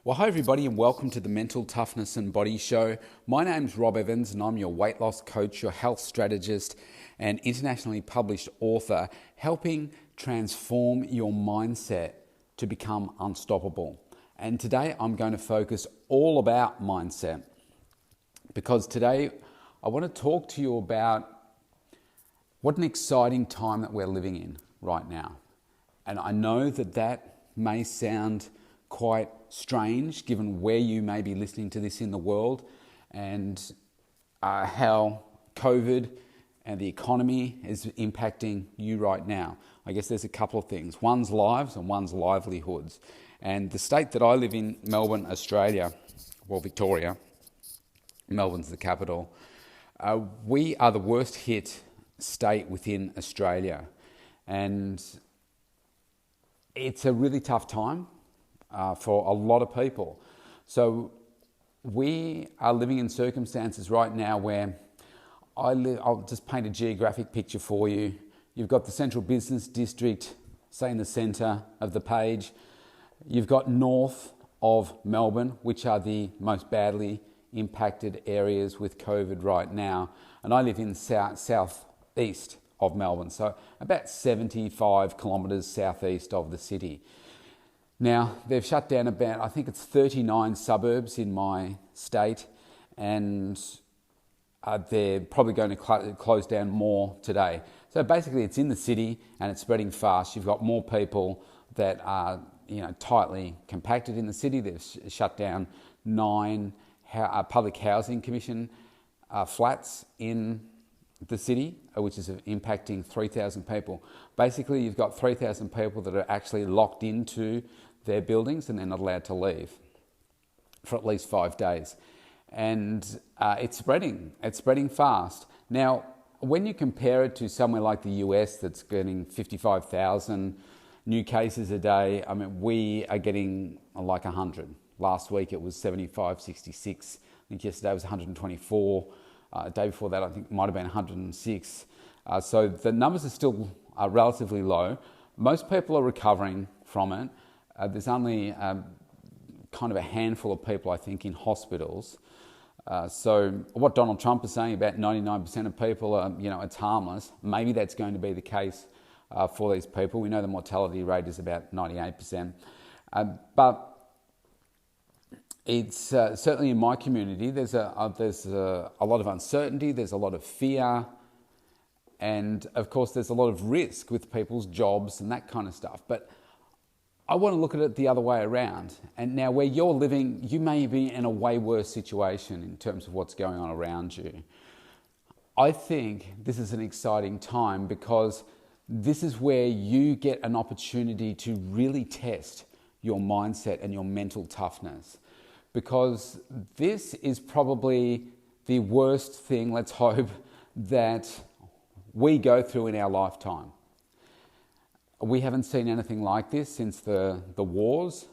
Well, hi everybody and welcome to the Mental Toughness and Body Show. My name's Rob Evans and I'm your weight loss coach, your health strategist and internationally published author, helping transform your mindset to become unstoppable. And today I'm going to focus all about mindset because today I want to talk to you about what an exciting time that we're living in right now. And I know that may sound quite strange given where you may be listening to this in the world and how COVID and the economy is impacting you right now. I guess there's a couple of things. One's lives and one's livelihoods. And the state that I live in, Melbourne, Australia, well, Victoria, Melbourne's the capital, we are the worst hit state within Australia. And it's a really tough time for a lot of people. So we are living in circumstances right now where I'll just paint a geographic picture for you. You've got the central business district, say in the centre of the page. You've got north of Melbourne, which are the most badly impacted areas with COVID right now. And I live in southeast of Melbourne, so about 75 kilometres southeast of the city. Now, they've shut down about, I think it's 39 suburbs in my state, and they're probably going to close down more today. So basically it's in the city and it's spreading fast. You've got more people that are tightly compacted in the city. They've shut down 9 public housing commission flats in the city, which is impacting 3,000 people. Basically, you've got 3,000 people that are actually locked into their buildings and they're not allowed to leave for at least 5 days. And it's spreading fast. Now, when you compare it to somewhere like the US that's getting 55,000 new cases a day, I mean, we are getting like 100. Last week it was 75, 66. I think yesterday was 124. Day before that, I think it might have been 106. So the numbers are still relatively low. Most people are recovering from it. There's only kind of a handful of people, I think, in hospitals. So what Donald Trump is saying about 99% of people are, it's harmless. Maybe that's going to be the case for these people. We know the mortality rate is about 98%. But it's certainly in my community, there's a lot of uncertainty, there's a lot of fear, and of course there's a lot of risk with people's jobs and that kind of stuff. But I want to look at it the other way around. And now where you're living, you may be in a way worse situation in terms of what's going on around you. I think this is an exciting time because this is where you get an opportunity to really test your mindset and your mental toughness. Because this is probably the worst thing, let's hope, that we go through in our lifetime. We haven't seen anything like this since the wars,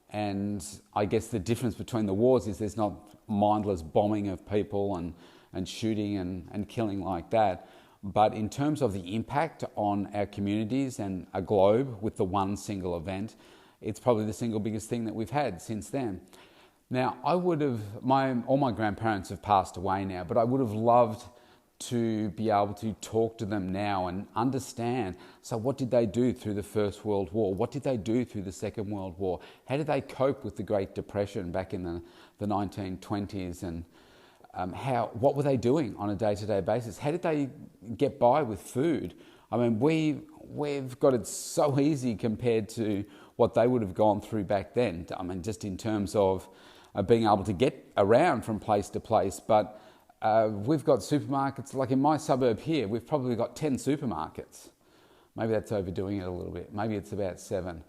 and I guess the difference between the wars is there's not mindless bombing of people and shooting and killing like that. But in terms of the impact on our communities and a globe with the one single event, it's probably the single biggest thing that we've had since then. Now, all my grandparents have passed away now, but I would have loved to be able to talk to them now and understand, so what did they do through the First World War? What did they do through the Second World War? How did they cope with the Great Depression back in the 1920s? And what were they doing on a day-to-day basis? How did they get by with food? I mean, we've got it so easy compared to what they would have gone through back then. I mean, just in terms of being able to get around from place to place. But we've got supermarkets, like in my suburb here, we've probably got 10 supermarkets. Maybe that's overdoing it a little bit. Maybe it's about 7.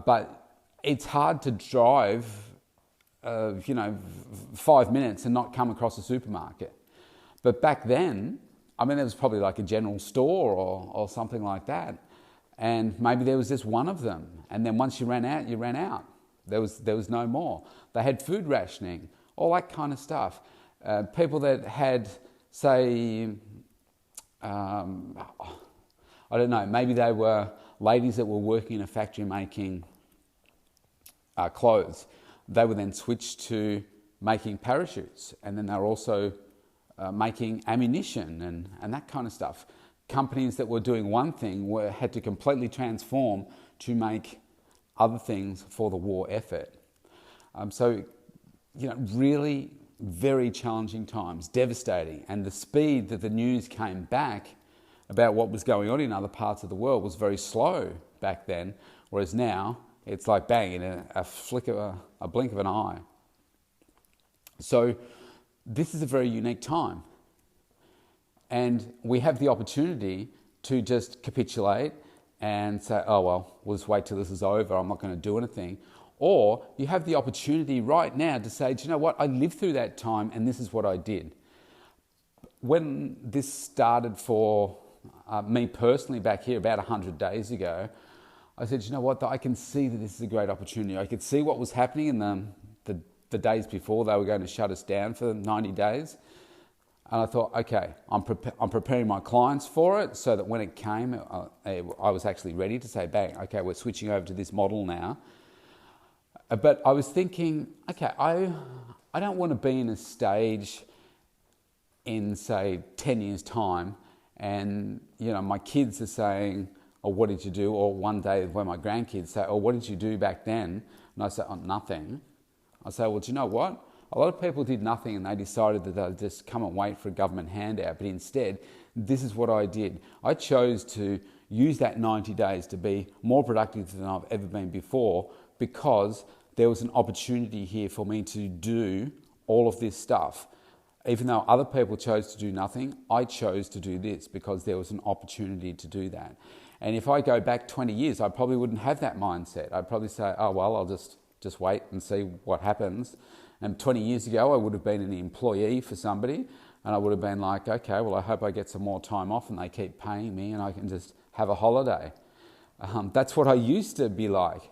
But it's hard to drive, 5 minutes and not come across a supermarket. But back then, I mean, there was probably like a general store or something like that. And maybe there was just one of them. And then once you ran out, you ran out. There was no more. They had food rationing, all that kind of stuff. People that had, say, I don't know, maybe they were ladies that were working in a factory making clothes. they were then switched to making parachutes, and then they were also making ammunition and that kind of stuff. Companies that were doing one thing had to completely transform to make other things for the war effort. Really very challenging times, devastating. And the speed that the news came back about what was going on in other parts of the world was very slow back then, whereas now it's like bang, in a flick of a blink of an eye. So this is a very unique time. And we have the opportunity to just capitulate and say, oh, well, we'll just wait till this is over. I'm not going to do anything. Or you have the opportunity right now to say, do you know what? I lived through that time and this is what I did. When this started for me personally back here about 100 days ago, I said, you know what? I can see that this is a great opportunity. I could see what was happening in the days before they were going to shut us down for 90 days. And I thought, okay, I'm preparing my clients for it so that when it came, I was actually ready to say, bang, okay, we're switching over to this model now. But I was thinking, okay, I don't want to be in a stage in, say, 10 years' time and, my kids are saying, oh, what did you do? Or one day when my grandkids say, oh, what did you do back then? And I say, oh, nothing. I say, well, do you know what? A lot of people did nothing and they decided that they'd just come and wait for a government handout. But instead, this is what I did. I chose to use that 90 days to be more productive than I've ever been before because there was an opportunity here for me to do all of this stuff. Even though other people chose to do nothing, I chose to do this because there was an opportunity to do that. And if I go back 20 years, I probably wouldn't have that mindset. I'd probably say, oh, well, I'll just wait and see what happens. And 20 years ago, I would have been an employee for somebody and I would have been like, okay, well, I hope I get some more time off and they keep paying me and I can just have a holiday. That's what I used to be like.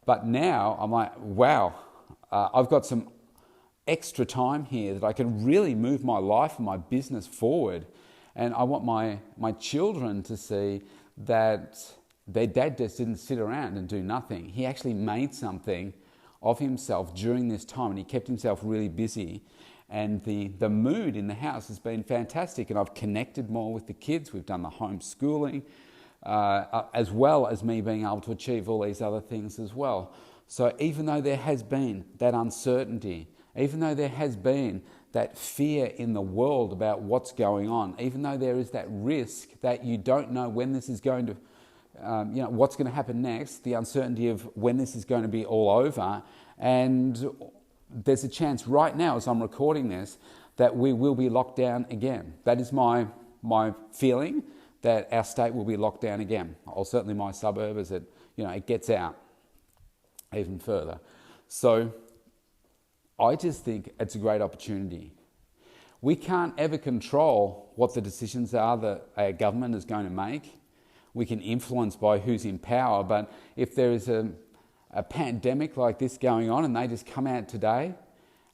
But now I'm like, wow, I've got some extra time here that I can really move my life and my business forward. And I want my children to see that their dad just didn't sit around and do nothing. He actually made something of himself during this time and he kept himself really busy. And the mood in the house has been fantastic and I've connected more with the kids. We've done the homeschooling as well as me being able to achieve all these other things as well. So even though there has been that uncertainty, even though there has been that fear in the world about what's going on, even though there is that risk that you don't know when this is going to what's going to happen next, the uncertainty of when this is going to be all over. And there's a chance right now, as I'm recording this, that we will be locked down again. That is my feeling, that our state will be locked down again, or certainly my suburb as it gets out even further. So I just think it's a great opportunity. We can't ever control what the decisions are that our government is going to make. We can influence by who's in power, but if there is a pandemic like this going on and they just come out today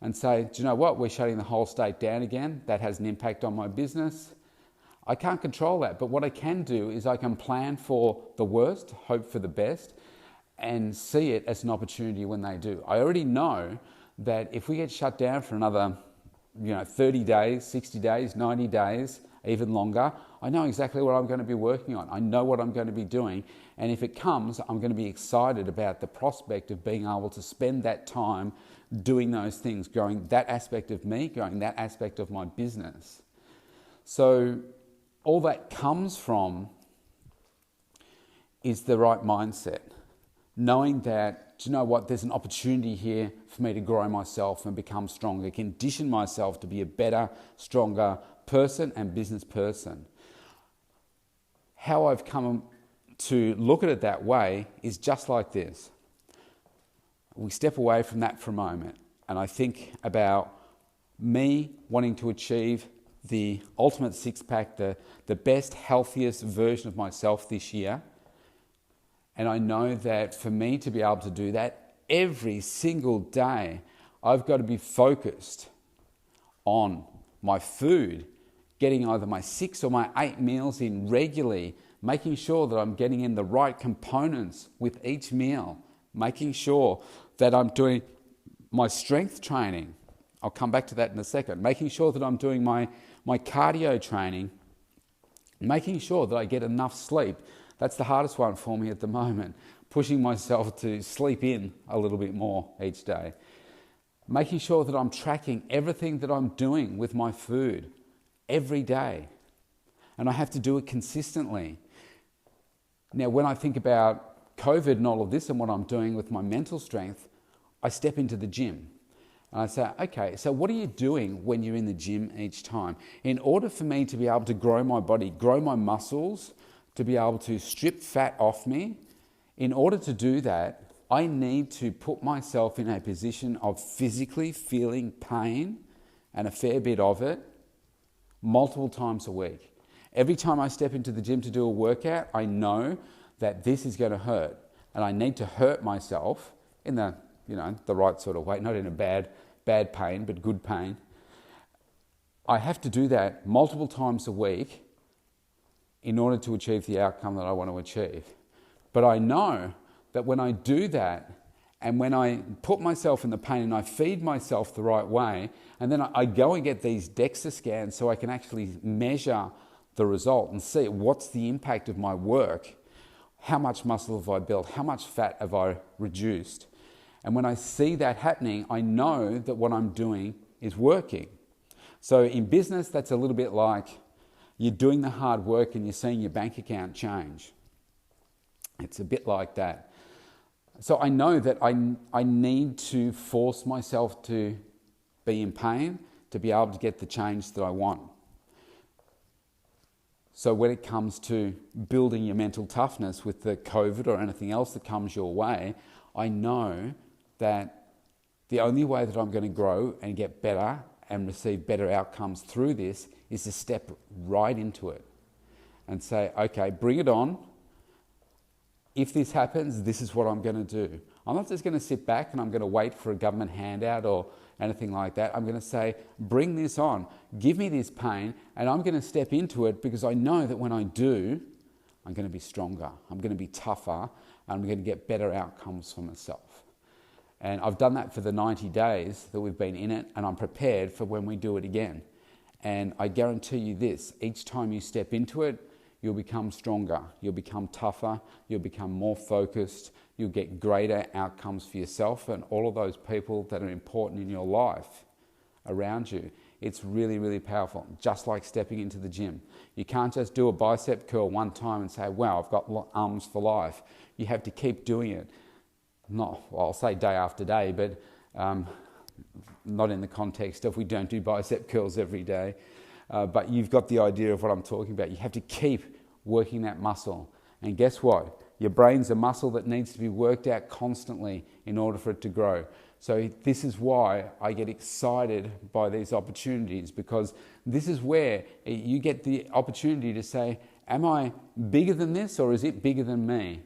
and say, do you know what, we're shutting the whole state down again, that has an impact on my business. I can't control that, but what I can do is I can plan for the worst, hope for the best, and see it as an opportunity when they do. I already know that if we get shut down for another 30 days, 60 days, 90 days, even longer, I know exactly what I'm going to be working on. I know what I'm going to be doing. And if it comes, I'm going to be excited about the prospect of being able to spend that time doing those things, growing that aspect of me, growing that aspect of my business. So all that comes from is the right mindset. Knowing that, do you know what, there's an opportunity here for me to grow myself and become stronger, condition myself to be a better, stronger person and business person. How I've come to look at it that way is just like this. We step away from that for a moment and I think about me wanting to achieve the ultimate six-pack, the best, healthiest version of myself this year. And I know that for me to be able to do that every single day, I've got to be focused on my food, getting either my 6 or my 8 meals in regularly, making sure that I'm getting in the right components with each meal, making sure that I'm doing My strength training, I'll come back to that in a second. Making sure that I'm doing my cardio training, making sure that I get enough sleep. That's the hardest one for me at the moment. Pushing myself to sleep in a little bit more each day. Making sure that I'm tracking everything that I'm doing with my food every day. And I have to do it consistently. Now, when I think about COVID and all of this and what I'm doing with my mental strength, I step into the gym. And I say, okay, so what are you doing when you're in the gym each time? In order for me to be able to grow my body, grow my muscles, to be able to strip fat off me, in order to do that, I need to put myself in a position of physically feeling pain, and a fair bit of it, multiple times a week. Every time I step into the gym to do a workout, I know that this is going to hurt, and I need to hurt myself in the right sort of way, not in a bad pain, but good pain. I have to do that multiple times a week in order to achieve the outcome that I want to achieve. But I know that when I do that, and when I put myself in the pain and I feed myself the right way, and then I go and get these DEXA scans so I can actually measure the result and see what's the impact of my work, how much muscle have I built, how much fat have I reduced. And when I see that happening, I know that what I'm doing is working. So in business, that's a little bit like you're doing the hard work and you're seeing your bank account change. It's a bit like that. So I know that I need to force myself to be in pain to be able to get the change that I want. So when it comes to building your mental toughness with the COVID or anything else that comes your way, I know that the only way that I'm going to grow and get better and receive better outcomes through this is to step right into it and say, okay, bring it on. If this happens, this is what I'm going to do. I'm not just going to sit back and I'm going to wait for a government handout or anything like that. I'm going to say, bring this on. Give me this pain, and I'm going to step into it because I know that when I do, I'm going to be stronger. I'm going to be tougher, and I'm going to get better outcomes for myself. And I've done that for the 90 days that we've been in it, and I'm prepared for when we do it again. And I guarantee you this, each time you step into it, you'll become stronger, you'll become tougher, you'll become more focused, you'll get greater outcomes for yourself and all of those people that are important in your life around you. It's really, really powerful, just like stepping into the gym. You can't just do a bicep curl one time and say, wow, I've got arms for life. You have to keep doing it. I'll say day after day, but not in the context of we don't do bicep curls every day. But you've got the idea of what I'm talking about. You have to keep working that muscle. And guess what? Your brain's a muscle that needs to be worked out constantly in order for it to grow. So this is why I get excited by these opportunities, because this is where you get the opportunity to say, am I bigger than this or is it bigger than me?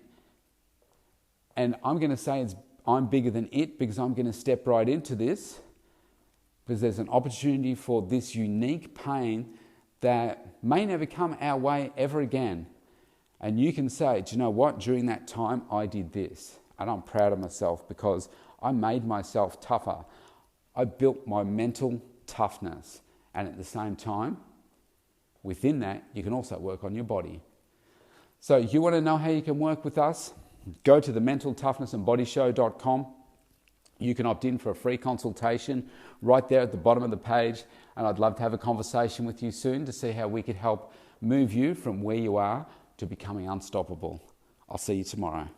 And I'm going to say I'm bigger than it because I'm going to step right into this, because there's an opportunity for this unique pain that may never come our way ever again. And you can say, do you know what? During that time, I did this. And I'm proud of myself because I made myself tougher. I built my mental toughness. And at the same time, within that, you can also work on your body. So you want to know how you can work with us? Go to the mentaltoughnessandbodyshow.com. You can opt in for a free consultation right there at the bottom of the page, and I'd love to have a conversation with you soon to see how we could help move you from where you are to becoming unstoppable. I'll see you tomorrow.